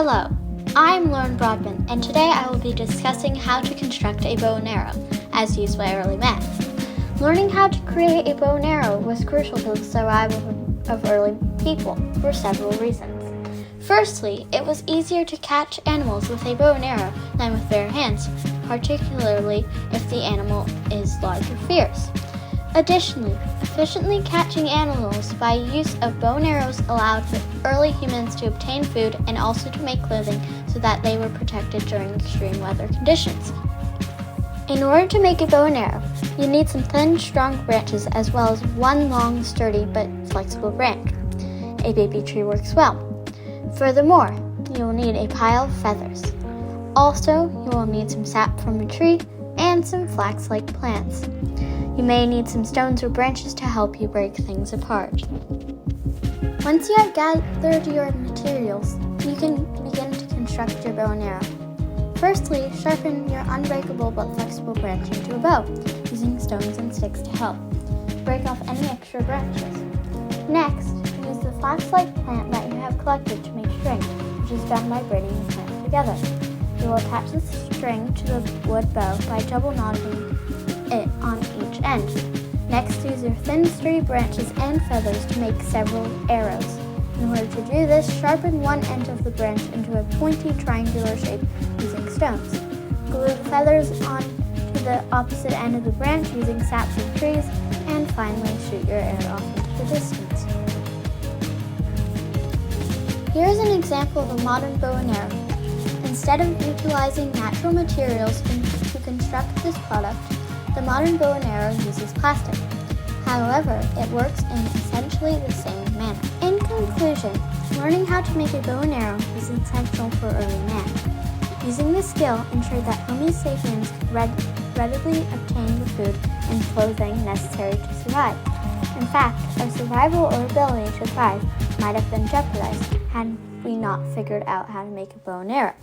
Hello, I'm Lauren Broadman, and today I will be discussing how to construct a bow and arrow, as used by early men. Learning how to create a bow and arrow was crucial to the survival of early people for several reasons. Firstly, it was easier to catch animals with a bow and arrow than with bare hands, particularly if the animal is large or fierce. Additionally, efficiently catching animals by use of bow and arrows allowed the early humans to obtain food and also to make clothing so that they were protected during extreme weather conditions. In order to make a bow and arrow, you need some thin, strong branches as well as one long, sturdy but flexible branch. A baby tree works well. Furthermore, you will need a pile of feathers. Also, you will need some sap from a tree and some flax-like plants. You may need some stones or branches to help you break things apart. Once you have gathered your materials, you can begin to construct your bow and arrow. Firstly, sharpen your unbreakable but flexible branch into a bow, using stones and sticks to help. Break off any extra branches. Next, use the flax-like plant that you have collected to make string, which is done by braiding the plants together. You will attach the string to the wood bow by double knotting it on each end. Next, use your thin, sturdy branches and feathers to make several arrows. In order to do this, sharpen one end of the branch into a pointy triangular shape using stones. Glue the feathers onto the opposite end of the branch using saps of trees, and finally shoot your arrow off into the distance. Here is an example of a modern bow and arrow. Instead of utilizing natural materials to construct this product, the modern bow and arrow uses plastic. However, it works in essentially the same manner. In conclusion, learning how to make a bow and arrow was essential for early man. Using this skill ensured that Homo sapiens could readily obtain the food and clothing necessary to survive. In fact, our survival or ability to thrive might have been jeopardized had we not figured out how to make a bow and arrow.